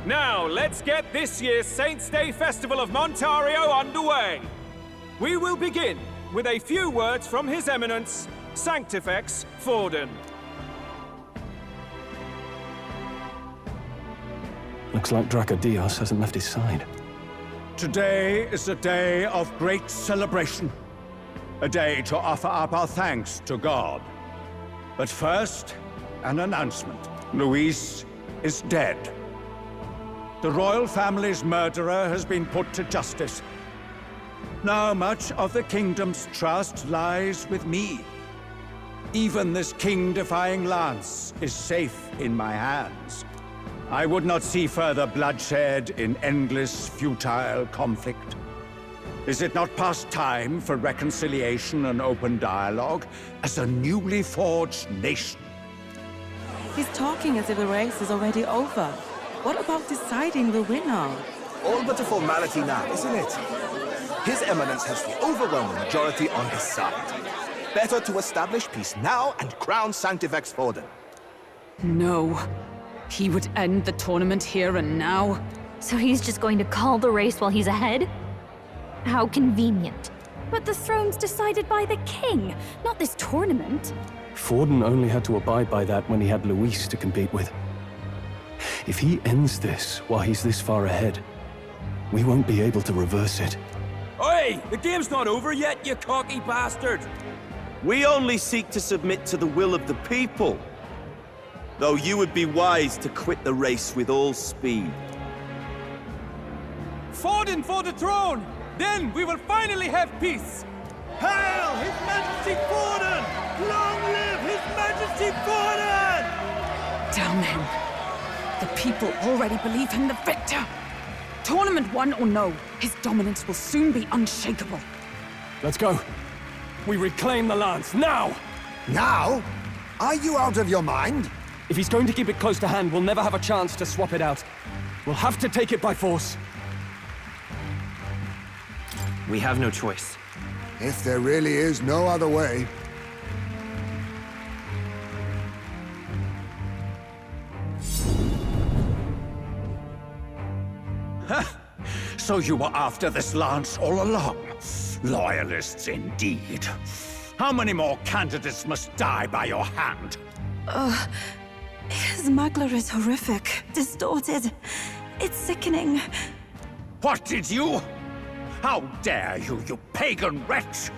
Now, let's get this year's Saints' Day Festival of Montario underway. We will begin with a few words from His Eminence, Sanctifex Forden. Looks like Dracodios hasn't left his side. Today is a day of great celebration. A day to offer up our thanks to God. But first, an announcement. Luis is dead. The royal family's murderer has been put to justice. Now much of the kingdom's trust lies with me. Even this king-defying lance is safe in my hands. I would not see further bloodshed in endless, futile conflict. Is it not past time for reconciliation and open dialogue as a newly forged nation? He's talking as if the race is already over. What about deciding the winner? All but a formality now, isn't it? His Eminence has the overwhelming majority on his side. Better to establish peace now and crown Sanctifex Forden. No. He would end the tournament here and now. So he's just going to call the race while he's ahead? How convenient. But the throne's decided by the king, not this tournament. Forden only had to abide by that when he had Luis to compete with. If he ends this while he's this far ahead, we won't be able to reverse it. Oi! The game's not over yet, you cocky bastard! We only seek to submit to the will of the people. Though you would be wise to quit the race with all speed. Forden for the throne! Then we will finally have peace! Hail His Majesty Forden! Long live His Majesty Forden! Damn him. The people already believe him the victor. Tournament won or no, his dominance will soon be unshakable. Let's go. We reclaim the lance, now! Now? Are you out of your mind? If he's going to keep it close to hand, we'll never have a chance to swap it out. We'll have to take it by force. We have no choice. If there really is no other way. So you were after this lance all along? Loyalists indeed. How many more candidates must die by your hand? His smuggler is horrific, distorted. It's sickening. What did you? How dare you, you pagan wretch!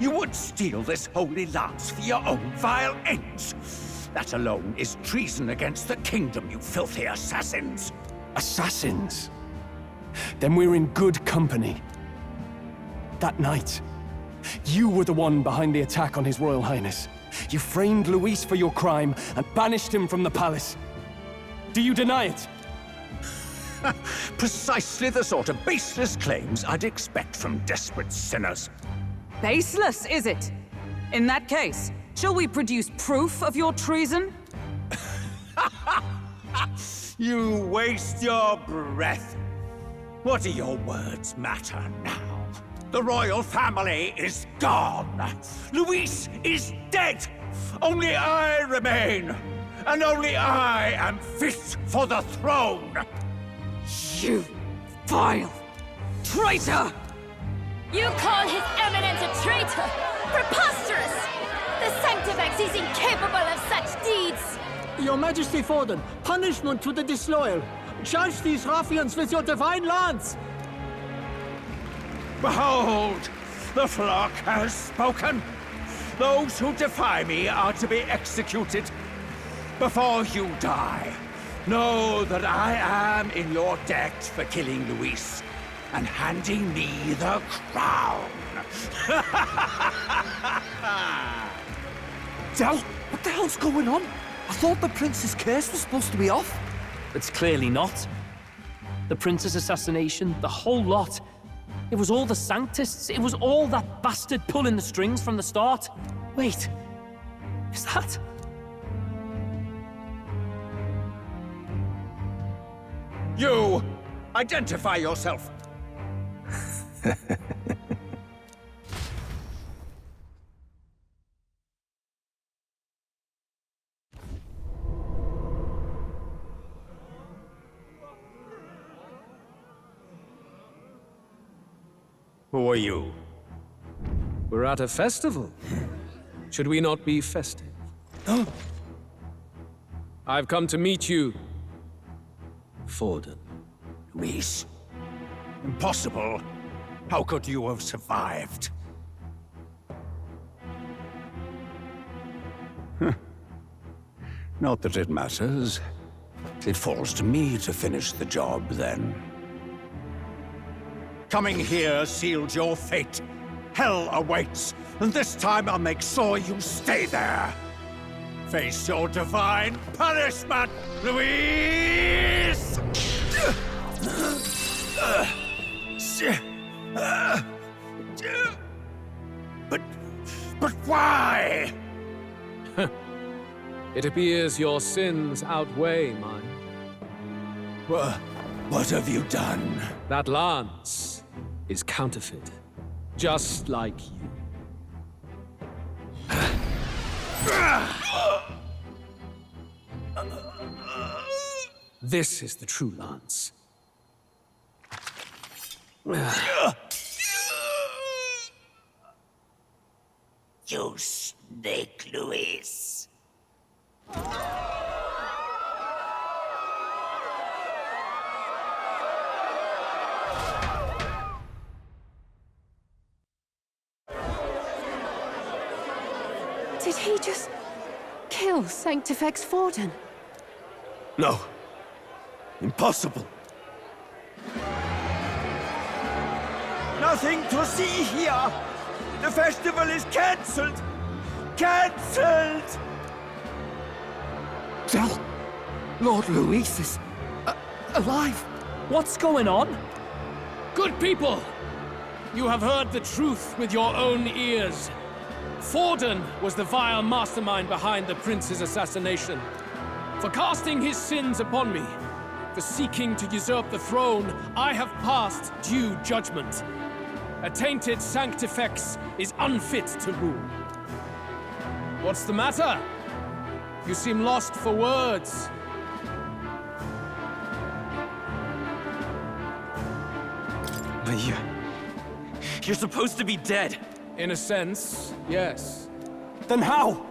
You would steal this holy lance for your own vile ends. That alone is treason against the kingdom, you filthy assassins. Assassins? Then we're in good company. That night, you were the one behind the attack on His Royal Highness. You framed Luis for your crime and banished him from the palace. Do you deny it? Precisely the sort of baseless claims I'd expect from desperate sinners. Baseless, is it? In that case, shall we produce proof of your treason? You waste your breath. What do your words matter now? The royal family is gone. Luis is dead. Only I remain. And only I am fit for the throne. You vile traitor! You call His Eminence a traitor? Preposterous! The Sanctifex is incapable of such deeds! Your Majesty Forden, punishment to the disloyal. Judge these ruffians with your divine lance! Behold, the flock has spoken. Those who defy me are to be executed. Before you die, know that I am in your debt for killing Luis and handing me the crown. Del, what the hell's going on? I thought the prince's curse was supposed to be off. It's clearly not. The prince's assassination, the whole lot. It was all the Sanctists. It was all that bastard pulling the strings from the start. Wait, is that... You! Identify yourself! Who are you? We're at a festival. Should we not be festive? I've come to meet you, Forden. Luis? Impossible. How could you have survived? Not that it matters. It falls to me to finish the job, then. Coming here sealed your fate. Hell awaits, and this time I'll make sure you stay there. Face your divine punishment, Luis! But why? It appears your sins outweigh mine. What have you done? That lance is counterfeit, just like you. This is the true lance. You snake, Luis. Did he just kill Sanctifex Forden? No. Impossible. Nothing to see here! The festival is cancelled! Cancelled! Del, Lord Luis is alive. What's going on? Good people! You have heard the truth with your own ears. Forden was the vile mastermind behind the prince's assassination. For casting his sins upon me, for seeking to usurp the throne, I have passed due judgment. A tainted Sanctifex is unfit to rule. What's the matter? You seem lost for words. You're supposed to be dead. In a sense, yes. Then how?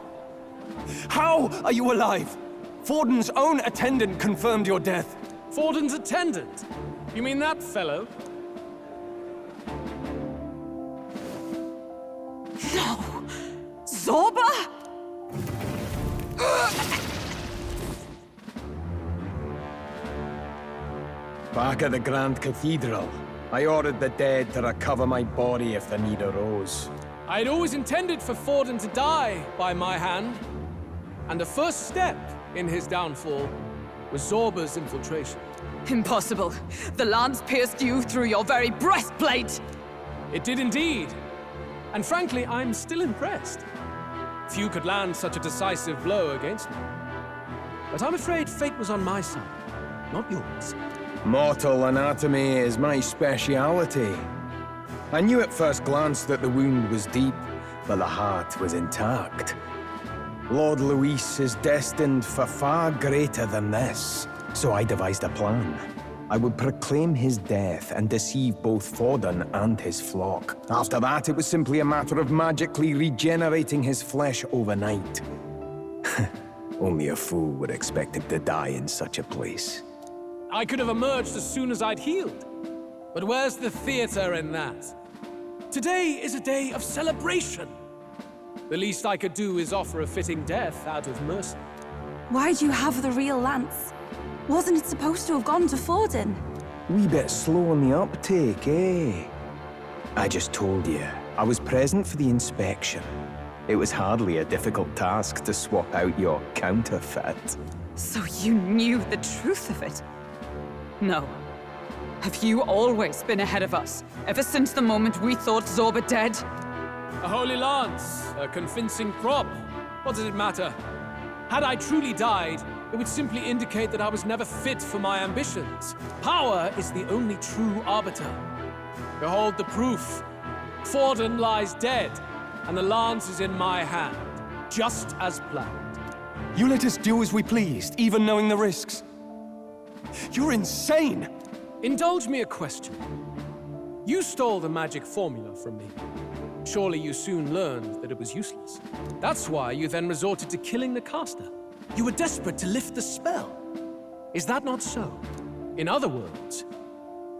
How are you alive? Forden's own attendant confirmed your death. Forden's attendant? You mean that fellow? No! Zorba? Back at the Grand Cathedral, I ordered the dead to recover my body if the need arose. I'd always intended for Forden to die by my hand. And the first step in his downfall was Zorba's infiltration. Impossible. The lance pierced you through your very breastplate! It did indeed. And frankly, I'm still impressed. Few could land such a decisive blow against me. But I'm afraid fate was on my side, not yours. Mortal anatomy is my speciality. I knew at first glance that the wound was deep, but the heart was intact. Lord Luis is destined for far greater than this, so I devised a plan. I would proclaim his death and deceive both Forden and his flock. After that, it was simply a matter of magically regenerating his flesh overnight. Only a fool would expect him to die in such a place. I could have emerged as soon as I'd healed. But where's the theater in that? Today is a day of celebration. The least I could do is offer a fitting death out of mercy. Why do you have the real lance? Wasn't it supposed to have gone to Forden? Wee bit slow on the uptake, eh? I just told you, I was present for the inspection. It was hardly a difficult task to swap out your counterfeit. So you knew the truth of it? No. Have you always been ahead of us, ever since the moment we thought Zorba dead? A holy lance, a convincing prop. What does it matter? Had I truly died, it would simply indicate that I was never fit for my ambitions. Power is the only true arbiter. Behold the proof. Forden lies dead, and the lance is in my hand, just as planned. You let us do as we pleased, even knowing the risks. You're insane! Indulge me a question. You stole the magic formula from me. Surely you soon learned that it was useless. That's why you then resorted to killing the caster. You were desperate to lift the spell. Is that not so? In other words,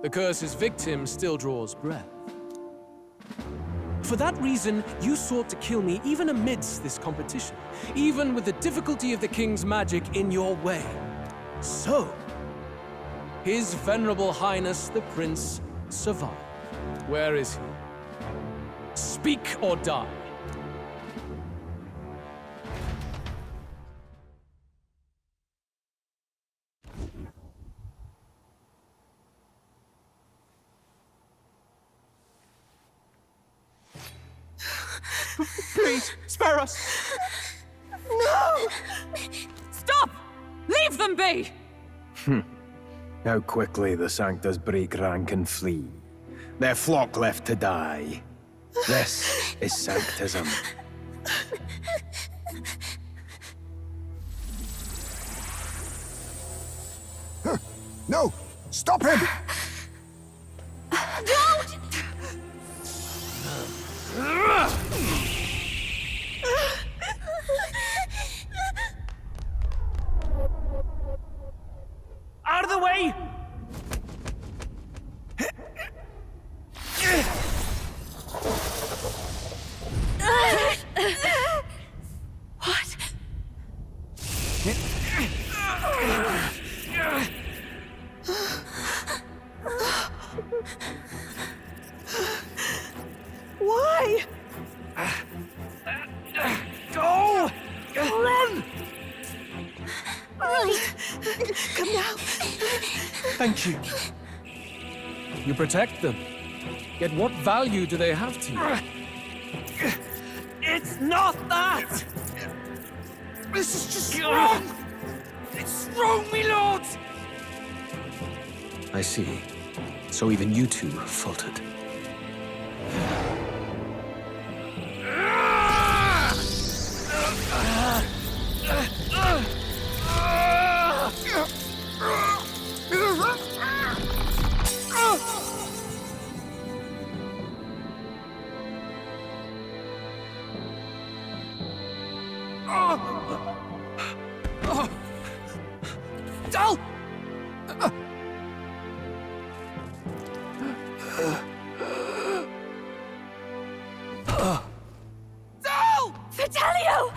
the curse's victim still draws breath. For that reason, you sought to kill me even amidst this competition, even with the difficulty of the king's magic in your way. So, His Venerable Highness the Prince survived. Where is he? Speak or die. Please, spare us! No! Stop! Leave them be! How quickly the Sanctus break rank and flee. Their flock left to die. This is Sanctism. No! Stop him! Don't! Out of the way! What? Why? Go! Run! Right. Come now. Thank you. You protect them. Yet what value do they have to you? It's not that! This is just wrong! It's wrong, me lord! I see. So even you two faltered. Dal! Dal! Basilio!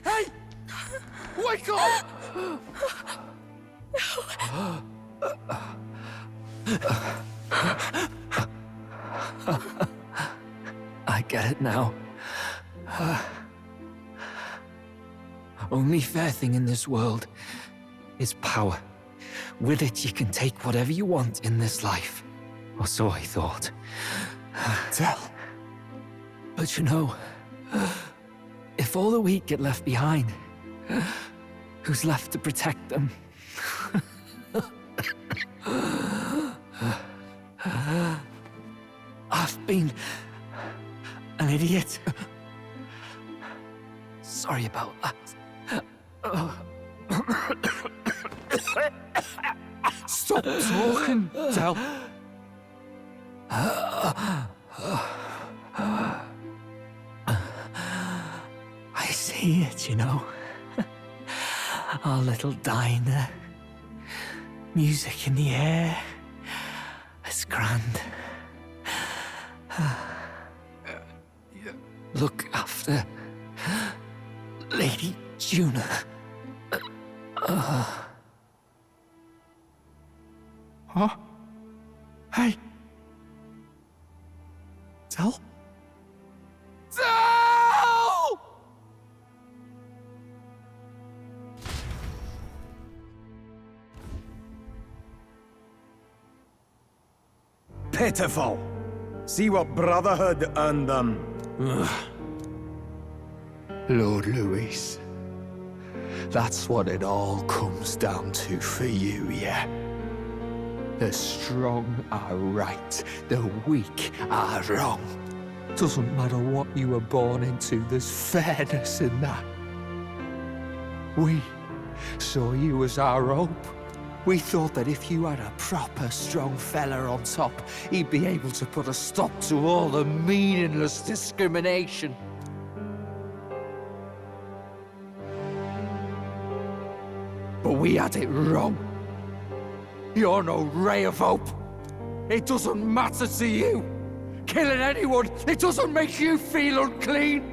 Hey! Wake up! I get it now. Only fair thing in this world is power. With it, you can take whatever you want in this life. Or so I thought. Tell. But you know, if all the weak get left behind, who's left to protect them? I've been an idiot. Sorry about that. Stop talking, Del. I see it, you know. Our little diner. Music in the air. It's grand. Look after Lady Juna. Huh? Hey. Del? Dal! Pitiful. See what Brotherhood earned them. Lord Louis, that's what it all comes down to for you, yeah? The strong are right, the weak are wrong. Doesn't matter what you were born into, there's fairness in that. We saw you as our hope, We thought that if you had a proper strong fella on top, he'd be able to put a stop to all the meaningless discrimination. But we had it wrong. You're no ray of hope. It doesn't matter to you. Killing anyone, it doesn't make you feel unclean.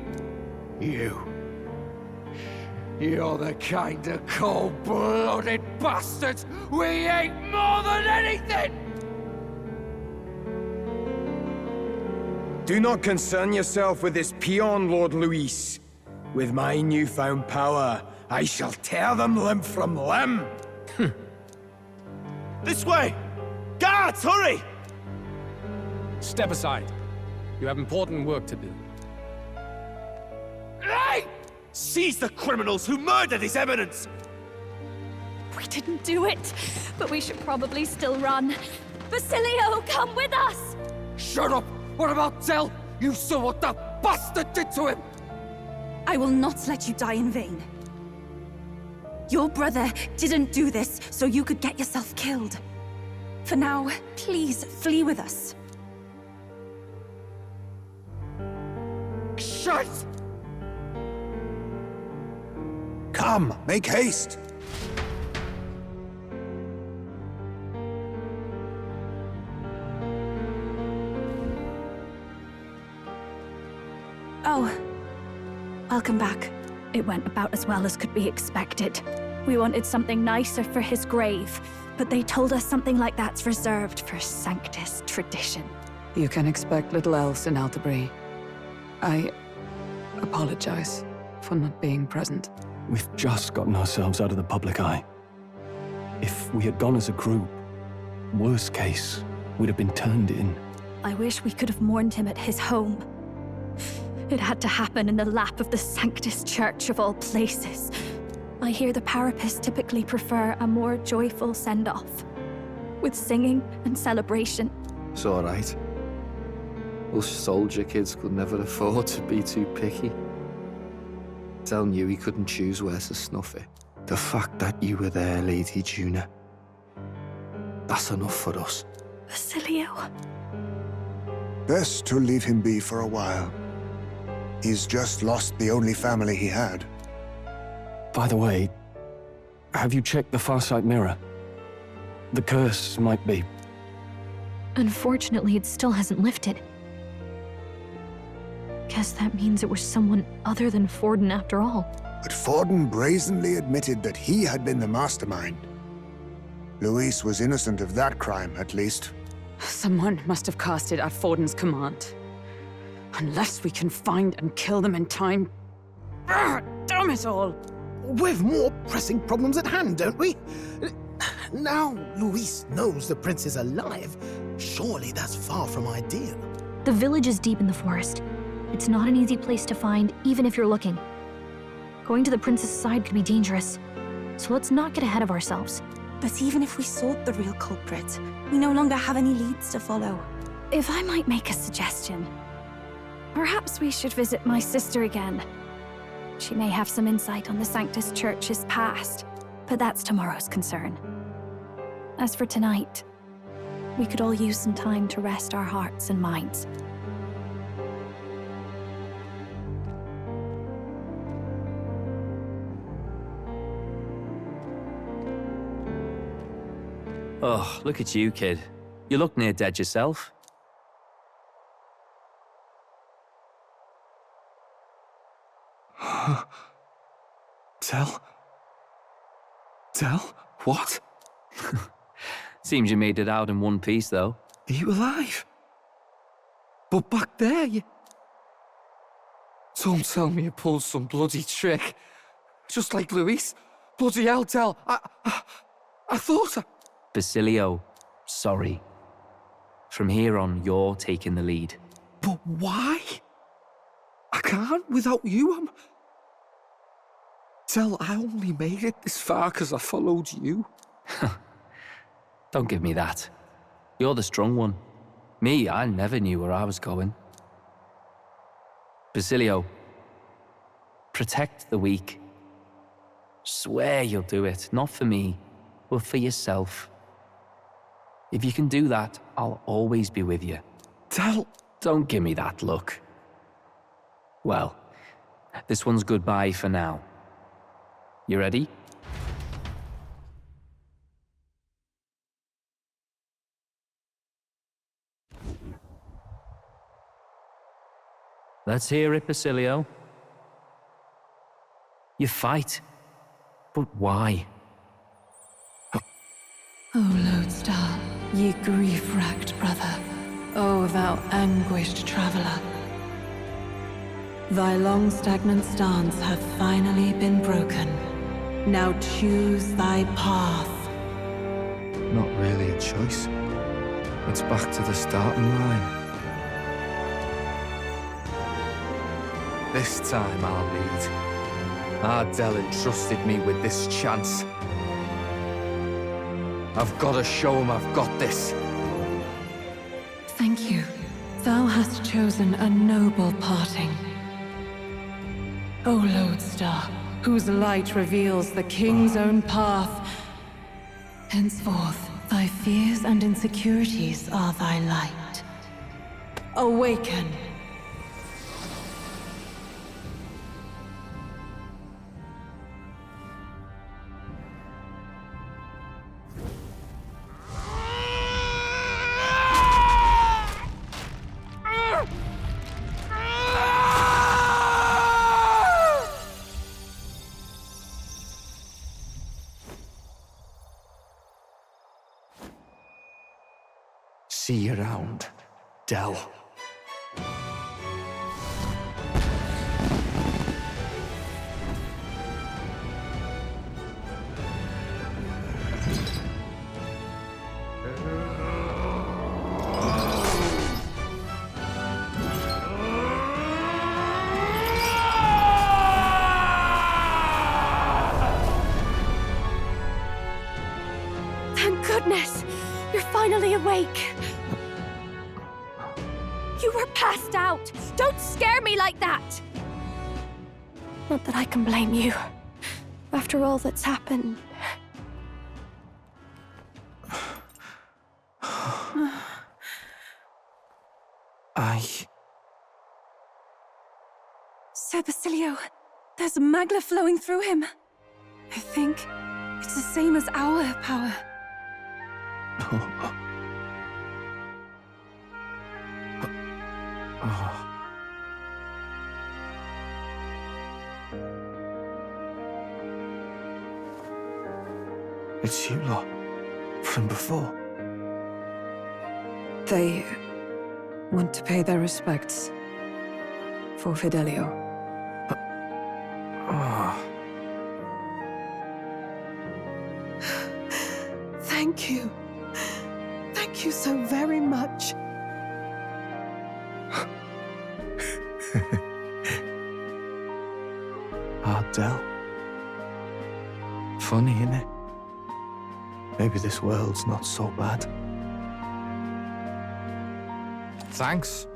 You're the kind of cold-blooded bastards we hate more than anything! Do not concern yourself with this peon, Lord Luis. With my newfound power, I shall tear them limb from limb. This way! Guards, hurry! Step aside. You have important work to do. Hey! Seize the criminals who murdered His Eminence! We didn't do it, but we should probably still run. Basilio, come with us! Shut up! What about Tell? You saw what that bastard did to him! I will not let you die in vain. Your brother didn't do this so you could get yourself killed. For now, please flee with us. Shite! Come, make haste! Oh, welcome back. It went about as well as could be expected. We wanted something nicer for his grave, but they told us something like that's reserved for Sanctus tradition. You can expect little else in Altabri. I apologize for not being present. We've just gotten ourselves out of the public eye. If we had gone as a group, worst case, we'd have been turned in. I wish we could have mourned him at his home. It had to happen in the lap of the Sanctus Church of all places. I hear the Parapists typically prefer a more joyful send-off, with singing and celebration. It's all right. Us soldier kids could never afford to be too picky. Tell knew he couldn't choose where to snuff it. The fact that you were there, Lady Juna, that's enough for us. Basilio. Best to leave him be for a while. He's just lost the only family he had. By the way, have you checked the Farsight mirror? The curse might be... Unfortunately, it still hasn't lifted. Guess that means it was someone other than Forden after all. But Forden brazenly admitted that he had been the mastermind. Luis was innocent of that crime, at least. Someone must have cast it at Forden's command. Unless we can find and kill them in time... Damn it all! We've more pressing problems at hand, don't we? Now Luis knows the prince is alive. Surely that's far from ideal. The village is deep in the forest. It's not an easy place to find, even if you're looking. Going to the prince's side could be dangerous, so let's not get ahead of ourselves. But even if we sought the real culprit, we no longer have any leads to follow. If I might make a suggestion, perhaps we should visit my sister again. She may have some insight on the Sanctus Church's past, but that's tomorrow's concern. As for tonight, we could all use some time to rest our hearts and minds. Oh, look at you, kid. You look near dead yourself. Tell? What? Seems you made it out in one piece, though. Are you alive? But back there, you... Don't tell me you pulled some bloody trick. Just like Luis. Bloody hell, Tell. I thought I... Basilio, sorry. From here on, you're taking the lead. But why? I can't without you. Tell, I only made it this far because I followed you. Don't give me that. You're the strong one. Me, I never knew where I was going. Basilio, protect the weak. Swear you'll do it, not for me, but for yourself. If you can do that, I'll always be with you. Don't give me that look. Well, this one's goodbye for now. You ready? Let's hear it, Basilio. You fight, but why? O Lodestar, ye grief-racked brother, O thou anguished traveler. Thy long stagnant stance hath finally been broken. Now choose thy path. Not really a choice. It's back to the starting line. This time I'll lead. Ardell entrusted me with this chance. I've got to show him I've got this. Thank you. Thou hast chosen a noble parting. O Lodestar, whose light reveals the king's own path. Henceforth, thy fears and insecurities are thy light. Awaken! See you around, Dell. Thank goodness! You're finally awake! You were passed out! Don't scare me like that! Not that I can blame you. After all that's happened. Sir Basilio, there's magla flowing through him. I think it's the same as our power. It's you lot, from before. They want to pay their respects for Fidelio. Thank you. Thank you so very much. Ardell. Funny, innit? Maybe this world's not so bad. Thanks.